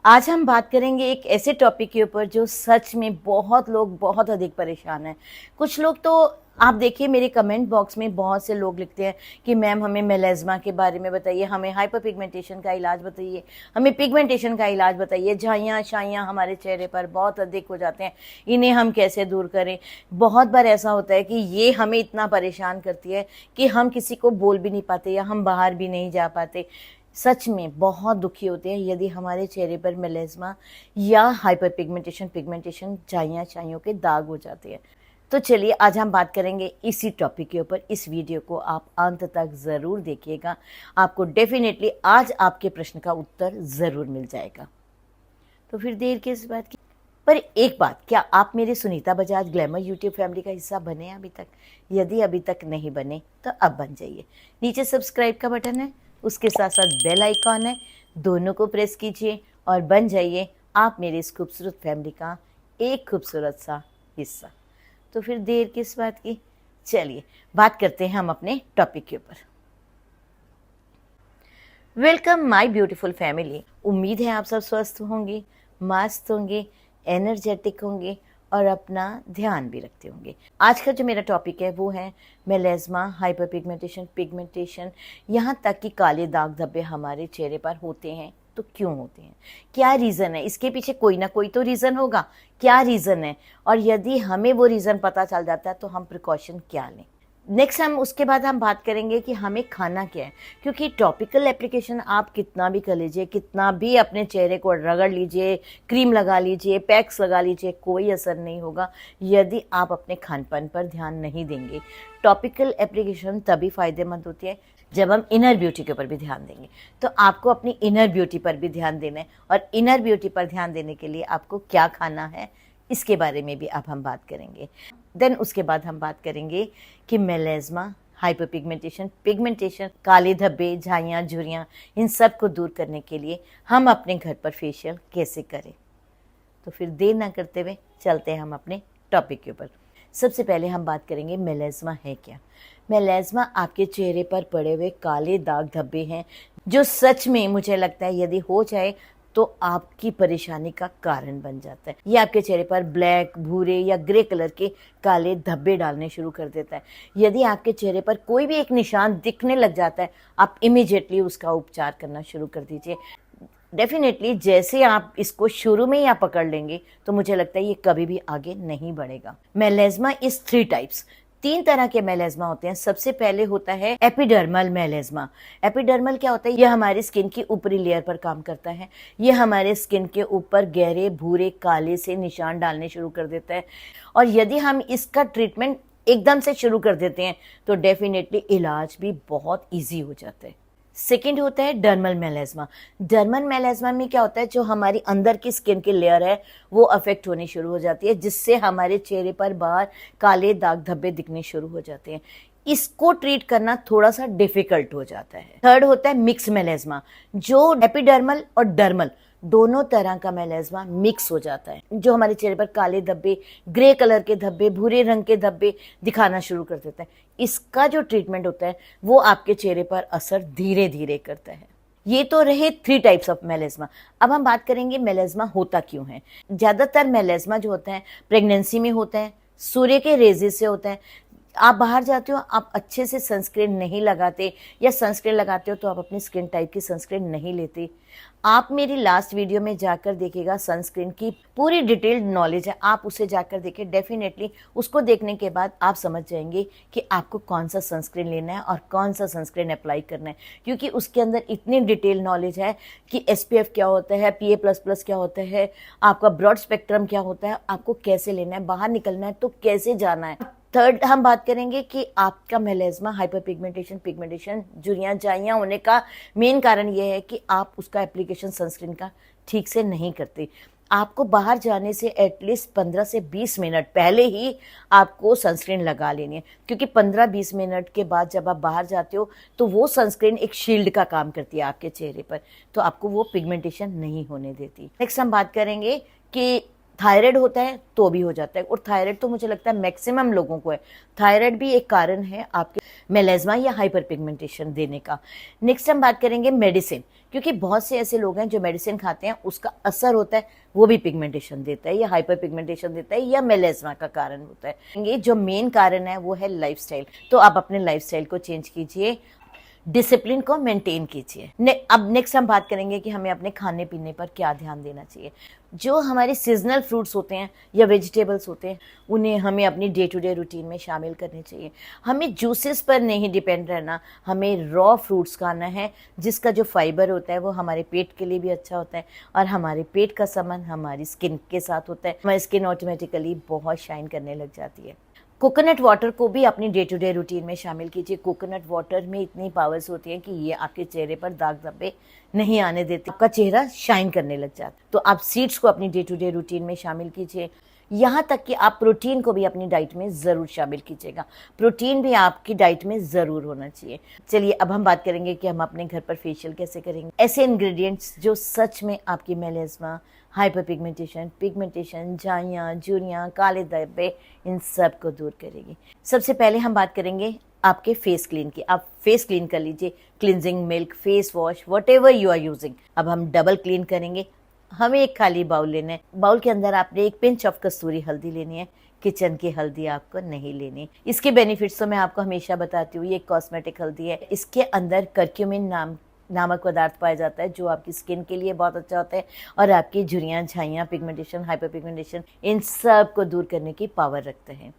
आज हम बात करेंगे एक ऐसे टॉपिक के ऊपर जो सच में बहुत लोग बहुत अधिक परेशान हैं। कुछ लोग तो आप देखिए मेरे कमेंट बॉक्स में बहुत से लोग लिखते हैं कि मैम हमें मेलेज़मा के बारे में बताइए, हमें हाइपर पिगमेंटेशन का इलाज बताइए, हमें पिगमेंटेशन का इलाज बताइए, झाइयाँ शाइयाँ हमारे चेहरे पर बहुत अधिक हो जाते हैं, इन्हें हम कैसे दूर करें। बहुत बार ऐसा होता है कि ये हमें इतना परेशान करती है कि हम किसी को बोल भी नहीं पाते या हम बाहर भी नहीं जा पाते। सच में बहुत दुखी होते हैं यदि हमारे चेहरे पर मेलेज़मा या हाइपर पिगमेंटेशन झाइयाँ शाइयों के दाग हो जाते हैं। तो चलिए आज हम बात करेंगे इसी टॉपिक के ऊपर। इस वीडियो को आप अंत तक ज़रूर देखिएगा, आपको डेफिनेटली आज आपके प्रश्न का उत्तर ज़रूर मिल जाएगा। तो फिर देर किस बात की। पर एक बात, क्या आप मेरे Sunita Bajaj glamour YouTube family का हिस्सा बने हैं अभी तक? यदि अभी तक नहीं बने तो अब बन जाइए। नीचे सब्सक्राइब का बटन है, उसके साथ साथ बेल आइकॉन है, दोनों को प्रेस कीजिए और बन जाइए आप मेरी इस खूबसूरत फैमिली का एक खूबसूरत सा हिस्सा। तो फिर देर किस बात की, चलिए बात करते हैं हम अपने टॉपिक के ऊपर। Welcome my beautiful family. उम्मीद है आप सब स्वस्थ होंगे, मस्त होंगे, एनर्जेटिक होंगे और अपना ध्यान भी रखते होंगे। आज का जो मेरा टॉपिक है वो है मेलेज़मा, हाइपर पिगमेंटेशन, यहाँ तक कि काले दाग धब्बे हमारे चेहरे पर होते हैं तो क्यों होते हैं, क्या रीज़न है। इसके पीछे कोई ना कोई तो रीज़न होगा, क्या रीज़न है, और यदि हमें वो रीज़न पता चल जाता है तो हम प्रिकॉशन क्या लें। नेक्स्ट उसके बाद हम बात करेंगे कि हमें खाना क्या है, क्योंकि टॉपिकल एप्लीकेशन आप कितना भी कर लीजिए, कितना भी अपने चेहरे को रगड़ लीजिए, क्रीम लगा लीजिए, पैक्स लगा लीजिए, कोई असर नहीं होगा यदि आप अपने खान पान पर ध्यान नहीं देंगे। टॉपिकल एप्लीकेशन तभी फ़ायदेमंद होती है जब हम इनर ब्यूटी के ऊपर भी ध्यान देंगे। तो आपको अपनी इनर ब्यूटी पर भी ध्यान देना है, और इनर ब्यूटी पर ध्यान देने के लिए आपको क्या खाना है इसके बारे में भी अब हम बात करेंगे। देन उसके बाद हम बात करेंगे कि मेलेज़मा, हाइपर पिगमेंटेशन, काले धब्बे, झाइयाँ, झुर्रियाँ, इन सब को दूर करने के लिए हम अपने घर पर फेशियल कैसे करें। तो फिर देर ना करते हुए चलते हैं हम अपने टॉपिक के ऊपर। सबसे पहले हम बात करेंगे मेलेज़मा है क्या। मेलेज़मा आपके चेहरे पर पड़े हुए काले दाग धब्बे हैं जो सच में मुझे लगता है यदि हो जाए तो आपकी परेशानी का कारण बन जाता है। ये आपके चेहरे पर ब्लैक, भूरे या ग्रे कलर के काले धब्बे डालने शुरू कर देता है। यदि आपके चेहरे पर कोई भी एक निशान दिखने लग जाता है, आप इमीडिएटली उसका उपचार करना शुरू कर दीजिए। डेफिनेटली जैसे आप इसको शुरू में ही आप पकड़ लेंगे तो मुझे लगता है ये कभी भी आगे नहीं बढ़ेगा। मेलेज़मा इज 3 टाइप्स। 3 तरह के मेलेज़मा होते हैं। सबसे पहले होता है एपिडर्मल मेलेज़मा। एपिडर्मल क्या होता है? यह हमारी स्किन की ऊपरी लेयर पर काम करता है। यह हमारे स्किन के ऊपर गहरे भूरे काले से निशान डालने शुरू कर देता है, और यदि हम इसका ट्रीटमेंट एकदम से शुरू कर देते हैं तो डेफिनेटली इलाज भी बहुत ईजी हो जाता है। सेकेंड होता है डर्मल मेलेज़मा। डर्मल मेलेज़मा में क्या होता है, जो हमारी अंदर की स्किन की लेयर है वो अफेक्ट होनी शुरू हो जाती है, जिससे हमारे चेहरे पर बाहर काले दाग धब्बे दिखने शुरू हो जाते हैं। इसको ट्रीट करना थोड़ा सा डिफिकल्ट हो जाता है। थर्ड होता है मिक्स मेलेज़मा, जो एपिडर्मल और डर्मल दोनों तरह का मेलेज़मा मिक्स हो जाता है, जो हमारे चेहरे पर काले धब्बे, ग्रे कलर के धब्बे, भूरे रंग के धब्बे दिखाना शुरू कर देता है। इसका जो ट्रीटमेंट होता है वो आपके चेहरे पर असर धीरे धीरे करता है। ये तो रहे 3 टाइप्स ऑफ मेलेज़मा। अब हम बात करेंगे मेलेज़मा होता क्यों है। ज़्यादातर मेलेज़मा जो होता है प्रेगनेंसी में होता है, सूर्य के रेज़ेस से होता है। आप बाहर जाते हो, आप अच्छे से सनस्क्रीन नहीं लगाते, या सनस्क्रीन लगाते हो तो आप अपनी स्किन टाइप की सनस्क्रीन नहीं लेते। आप मेरी लास्ट वीडियो में जाकर देखिएगा, सनस्क्रीन की पूरी डिटेल्ड नॉलेज है, आप उसे जाकर देखिए। डेफिनेटली उसको देखने के बाद आप समझ जाएंगे कि आपको कौन सा सनस्क्रीन लेना है और कौन सा सनस्क्रीन अप्लाई करना है, क्योंकि उसके अंदर इतनी डिटेल नॉलेज है कि SPF क्या होता है, PA++ क्या होता है, आपका ब्रॉड स्पेक्ट्रम क्या होता है, आपको कैसे लेना है, बाहर निकलना है तो कैसे जाना है। थर्ड हम बात करेंगे कि आपका मेलेज़मा, हाइपर पिगमेंटेशन, झुर्रियाँ, झाइयाँ होने का मेन कारण ये है कि आप उसका एप्लीकेशन सनस्क्रीन का ठीक से नहीं करते। आपको बाहर जाने से एटलीस्ट 15 से 20 मिनट पहले ही आपको सनस्क्रीन लगा लेनी है, क्योंकि 15-20 मिनट के बाद जब आप बाहर जाते हो तो वो सनस्क्रीन एक शील्ड का काम करती है आपके चेहरे पर, तो आपको वो पिगमेंटेशन नहीं होने देती। नेक्स्ट हम बात करेंगे कि थायराइड होता है तो भी हो जाता है, और थायराइड तो मुझे लगता है मैक्सिमम लोगों को है। थायराइड भी एक कारण है आपके मेलेज्मा या हाइपर पिगमेंटेशन देने का। नेक्स्ट हम बात करेंगे मेडिसिन, क्योंकि बहुत से ऐसे लोग हैं जो मेडिसिन खाते हैं, उसका असर होता है, वो भी पिगमेंटेशन देता है या हाइपर पिगमेंटेशन देता है या मेलेज्मा का कारण होता है। ये जो मेन कारण है वो है लाइफस्टाइल। तो आप अपने लाइफस्टाइल को चेंज कीजिए, डिसिप्लिन को मेंटेन कीजिए। अब नेक्स्ट हम बात करेंगे कि हमें अपने खाने पीने पर क्या ध्यान देना चाहिए। जो हमारे सीजनल फ्रूट्स होते हैं या वेजिटेबल्स होते हैं, उन्हें हमें अपनी डे टू डे रूटीन में शामिल करने चाहिए। हमें जूसेस पर नहीं डिपेंड रहना, हमें रॉ फ्रूट्स खाना है, जिसका जो फाइबर होता है वो हमारे पेट के लिए भी अच्छा होता है, और हमारे पेट का संबंध हमारी स्किन के साथ होता है। हमारी स्किन ऑटोमेटिकली बहुत शाइन करने लग जाती है। कोकोनट वाटर को भी अपनी डे टू डे रूटीन में शामिल कीजिए। कोकोनट वाटर में इतनी पावर्स होती हैं कि ये आपके चेहरे पर दाग धब्बे नहीं आने देते, आपका चेहरा शाइन करने लग जाता है। तो आप सीड्स को अपनी डे टू डे रूटीन में शामिल कीजिए। यहाँ तक कि आप प्रोटीन को भी अपनी डाइट में ज़रूर शामिल कीजिएगा। प्रोटीन भी आपकी डाइट में ज़रूर होना चाहिए। चलिए अब हम बात करेंगे कि हम अपने घर पर फेशियल कैसे करेंगे। ऐसे इंग्रेडिएंट्स जो सच में आपकी मेलेज्मा, हाइपर पिगमेंटेशन, झाइयाँ, झुर्रियाँ, काले धब्बे, इन सब को दूर करेगी। सबसे पहले हम बात करेंगे आपके फेस क्लीन की। आप फेस क्लीन कर लीजिए, cleansing milk, face wash, whatever you are using. अब हम डबल क्लीन करेंगे। हमें एक खाली बाउल लेना है। बाउल के अंदर आपने एक पिंच ऑफ कस्तूरी हल्दी लेनी है। किचन की हल्दी आपको नहीं लेनी। इसके बेनिफिट्स तो मैं आपको हमेशा बताती हूँ। ये कॉस्मेटिक हल्दी है, इसके अंदर कर्क्यूमिन नामक पदार्थ पाया जाता है, जो आपकी स्किन के लिए बहुत अच्छा होता है और आपकी झुर्रियाँ, झाइयाँ, पिगमेंटेशन, हाइपर पिगमेंटेशन, इन सब को दूर करने की पावर रखते हैं।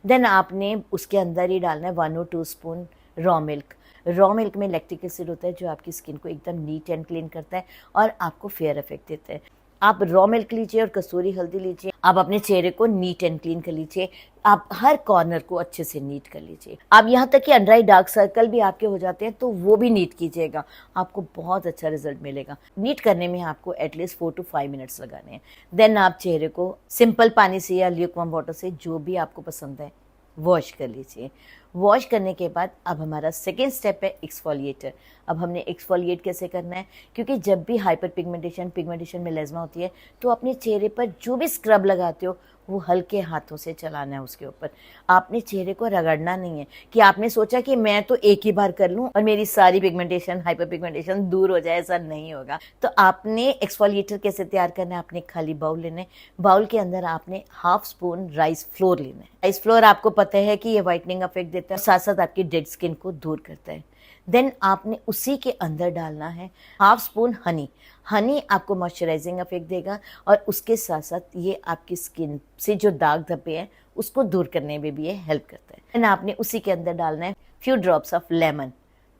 देन आपने उसके अंदर ही डालना है 1 और 2 spoon raw milk. Raw milk में लैक्टिक एसिड होता है, जो आपकी स्किन को एकदम नीट एंड क्लीन करता है और आपको फेयर इफेक्ट देता है। आप रॉ मिल्क लीजिए और कसूरी हल्दी लीजिए। आप अपने चेहरे को नीट एंड क्लीन कर लीजिए। आप हर कॉर्नर को अच्छे से नीट कर लीजिए। आप यहाँ तक कि अंडर आई डार्क सर्कल भी आपके हो जाते हैं तो वो भी नीट कीजिएगा, आपको बहुत अच्छा रिजल्ट मिलेगा। नीट करने में आपको एटलीस्ट 4 to 5 मिनट्स लगाने हैं। देन आप चेहरे को सिंपल पानी से या ल्यूकवार्म वाटर से, जो भी आपको पसंद है, वॉश कर लीजिए। वॉश करने के बाद अब हमारा सेकेंड स्टेप है एक्सफोलिएटर। अब हमने एक्सफोलिएट कैसे करना है, क्योंकि जब भी हाइपर पिगमेंटेशन मेलेज्मा होती है तो अपने चेहरे पर जो भी स्क्रब लगाते हो वो हल्के हाथों से चलाना है उसके ऊपर। आपने चेहरे को रगड़ना नहीं है कि आपने सोचा कि मैं तो एक ही बार कर लूं और मेरी सारी पिगमेंटेशन, हाइपर पिगमेंटेशन दूर हो जाए, ऐसा नहीं होगा। तो आपने एक्सफोलिएटर कैसे तैयार करना है, आपने खाली बाउल लेना है। बाउल के अंदर आपने 1/2 स्पून राइस फ्लोर लेना है। राइस फ्लोर आपको पता है कि ये व्हाइटनिंग इफेक्ट देता है, साथ साथ आपकी डेड स्किन को दूर करता है। देन आपने उसी के अंदर डालना है 1/2 स्पून हनी। हनी आपको मॉइस्चराइजिंग इफेक्ट देगा और उसके साथ साथ ये आपकी स्किन से जो दाग धब्बे हैं उसको दूर करने में भी ये हेल्प करता है। देन आपने उसी के अंदर डालना है few drops of lemon.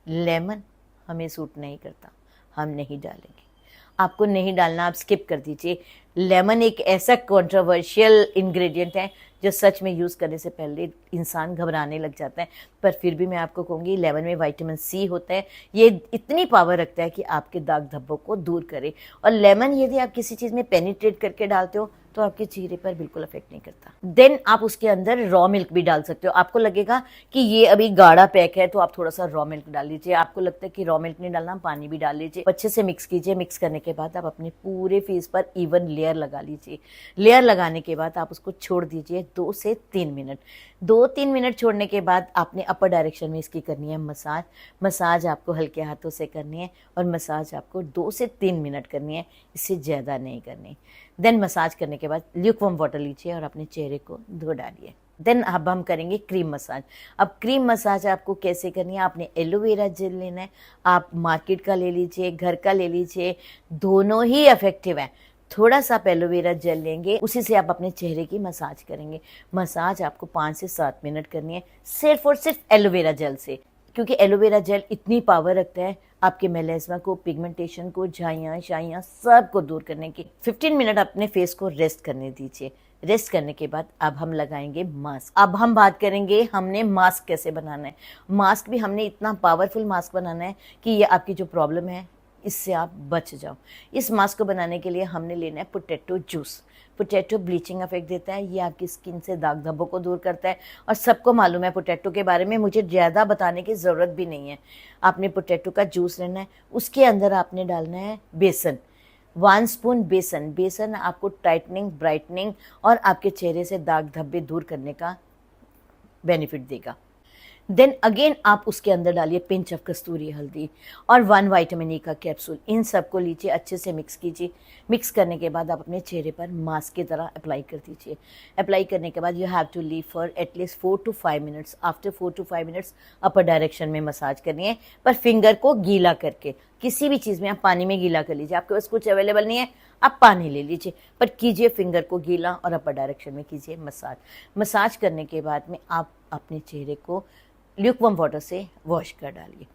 Lemon हमें सूट नहीं करता, हम नहीं डालेंगे। आपको नहीं डालना, आप स्किप कर दीजिए। लेमन एक ऐसा कंट्रोवर्शियल इंग्रेडिएंट है जो सच में यूज़ करने से पहले इंसान घबराने लग जाता है, पर फिर भी मैं आपको कहूँगी लेमन में विटामिन सी होता है। ये इतनी पावर रखता है कि आपके दाग धब्बों को दूर करे। और लेमन यदि आप किसी चीज़ में पेनिट्रेट करके डालते हो तो आपके चेहरे पर बिल्कुल इफेक्ट नहीं करता। देन आप उसके अंदर रॉ मिल्क भी डाल सकते हो। आपको लगेगा कि ये अभी गाढ़ा पैक है तो आप थोड़ा सा रॉ मिल्क डाल लीजिए। आपको लगता है कि रॉ मिल्क नहीं डालना, पानी भी डाल लीजिए। अच्छे से मिक्स कीजिए। मिक्स करने के बाद आप अपने पूरे फेस पर इवन लेयर लगा लीजिए। लेयर लगाने के बाद आप उसको छोड़ दीजिए 2 से 3 मिनट। 2-3 मिनट छोड़ने के बाद आपने अपर डायरेक्शन में इसकी करनी है मसाज। मसाज आपको हल्के हाथों से करनी है और मसाज आपको 2 से 3 मिनट करनी है, इससे ज़्यादा नहीं करनी। देन मसाज करने के बाद ल्यूकवार्म वाटर लीजिए और अपने चेहरे को धो डालिए। देन अब हम करेंगे क्रीम मसाज। अब क्रीम मसाज आपको कैसे करनी है, आपने एलोवेरा जेल लेना है। आप मार्केट का ले लीजिए, घर का ले लीजिए, दोनों ही इफेक्टिव है। थोड़ा सा आप एलोवेरा जेल लेंगे, उसी से आप अपने चेहरे की मसाज करेंगे। मसाज आपको 5 से 7 मिनट करनी है, सिर्फ और सिर्फ एलोवेरा जेल से, क्योंकि एलोवेरा जेल इतनी पावर रखता है आपके मेलेज्मा को, पिगमेंटेशन को, झाइयाँ शाइयाँ सब को दूर करने की। 15 मिनट अपने फेस को रेस्ट करने दीजिए। रेस्ट करने के बाद अब हम लगाएंगे मास्क। अब हम बात करेंगे हमने मास्क कैसे बनाना है। मास्क भी हमने इतना पावरफुल मास्क बनाना है कि ये आपकी जो प्रॉब्लम है इससे आप बच जाओ। इस मास्क को बनाने के लिए हमने लेना है potato juice. Potato bleaching effect देता है, ये आपकी स्किन से दाग धब्बों को दूर करता है और सबको मालूम है पोटैटो के बारे में, मुझे ज़्यादा बताने की ज़रूरत भी नहीं है। आपने पोटैटो का जूस लेना है, उसके अंदर आपने डालना है बेसन। 1 स्पून बेसन। बेसन आपको टाइटनिंग, ब्राइटनिंग और आपके चेहरे से दाग धब्बे दूर करने का बेनिफिट देगा। देन अगेन आप उसके अंदर डालिए पिंच ऑफ कस्तूरी हल्दी और 1 विटामिन ई का कैप्सूल। इन सबको लीजिए, अच्छे से मिक्स कीजिए। मिक्स करने के बाद आप अपने चेहरे पर मास्क की तरह अप्लाई कर दीजिए। अप्लाई करने के बाद you have to leave for at least 4 to 5 minutes. After 4 to 5 minutes upper direction में मसाज करनी है, पर फिंगर को गीला करके। किसी भी चीज़ में आप पानी में गीला कर लीजिए, आपके पास कुछ अवेलेबल नहीं है आप पानी ले लीजिए, पर कीजिए फिंगर को गीला और अपर डायरेक्शन में कीजिए मसाज। मसाज करने के बाद में आप अपने चेहरे को ल्यूकवार्म वाटर से वॉश कर डालिए।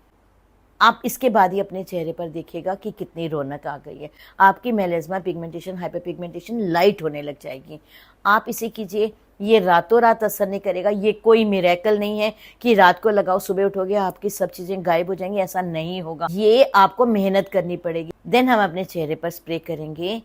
आप इसके बाद ही अपने चेहरे पर देखिएगा कि कितनी रौनक आ गई है। आपकी मेलेस्मा पिगमेंटेशन, हाइपर पिगमेंटेशन लाइट होने लग जाएगी। आप इसे कीजिए, ये रातों रात असर नहीं करेगा। ये कोई मिरेकल नहीं है कि रात को लगाओ सुबह उठोगे आपकी सब चीज़ें गायब हो जाएंगी, ऐसा नहीं होगा। ये आपको मेहनत करनी पड़ेगी। देन हम अपने चेहरे पर स्प्रे करेंगे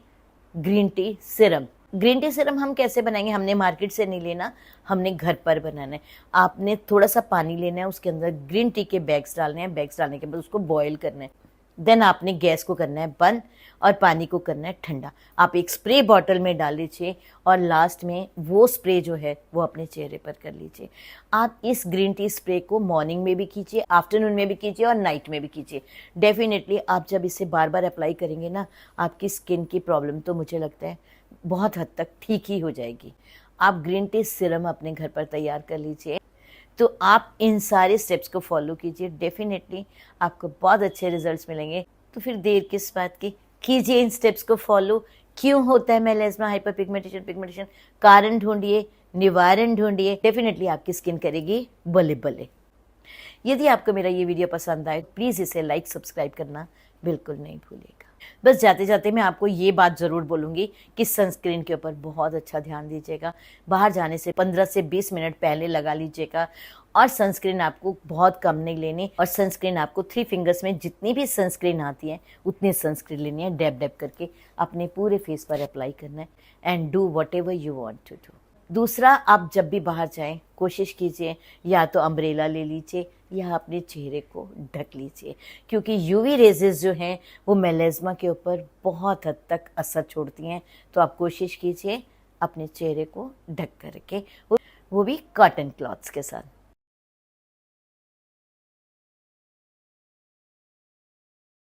green tea Siram. Green tea Siram हम कैसे बनाएंगे? हमने मार्केट से नहीं लेना, हमने घर पर बनाना है। आपने थोड़ा सा पानी लेना है, उसके अंदर ग्रीन टी के बैग्स डालने हैं। बैग्स डालने के बाद उसको बॉईल करना है। देन आपने गैस को करना है बंद और पानी को करना है ठंडा। आप एक स्प्रे बॉटल में डाल लीजिए और लास्ट में वो स्प्रे जो है वो अपने चेहरे पर कर लीजिए। आप इस ग्रीन टी स्प्रे को मॉर्निंग में भी कीजिए, आफ्टरनून में भी कीजिए और नाइट में भी कीजिए। डेफिनेटली आप जब इसे बार बार अप्लाई करेंगे ना, आपकी स्किन की प्रॉब्लम तो मुझे लगता है बहुत हद तक ठीक ही हो जाएगी। आप ग्रीन टी सिरम अपने घर पर तैयार कर लीजिए। तो आप इन सारे स्टेप्स को फॉलो कीजिए, डेफिनेटली आपको बहुत अच्छे रिजल्ट्स मिलेंगे। तो फिर देर किस बात की, कीजिए इन स्टेप्स को फॉलो। क्यों होता है मेलेस्मा, हाइपर पिगमेंटेशन? कारण ढूंढिए, निवारण ढूंढिए, डेफिनेटली आपकी स्किन करेगी बले बले। यदि आपको मेरा ये वीडियो पसंद आए प्लीज़ इसे लाइक सब्सक्राइब करना बिल्कुल नहीं भूलिएगा। बस जाते जाते मैं आपको ये बात ज़रूर बोलूँगी कि सनस्क्रीन के ऊपर बहुत अच्छा ध्यान दीजिएगा। बाहर जाने से 15 से 20 मिनट पहले लगा लीजिएगा और सनस्क्रीन आपको बहुत कम नहीं लेनी। और सनस्क्रीन आपको 3 फिंगर्स में जितनी भी सनस्क्रीन आती है उतनी सनस्क्रीन लेनी है। डैब डैब करके अपने पूरे फेस पर अप्लाई करना है and do whatever you want to do. दूसरा, आप जब भी बाहर जाएं कोशिश कीजिए या तो अम्ब्रेला ले लीजिए या अपने चेहरे को ढक लीजिए, क्योंकि यूवी रेजेस जो हैं वो मेलेस्मा के ऊपर बहुत हद तक असर छोड़ती हैं। तो आप कोशिश कीजिए अपने चेहरे को ढक करके, वो भी कॉटन क्लॉथ्स के साथ।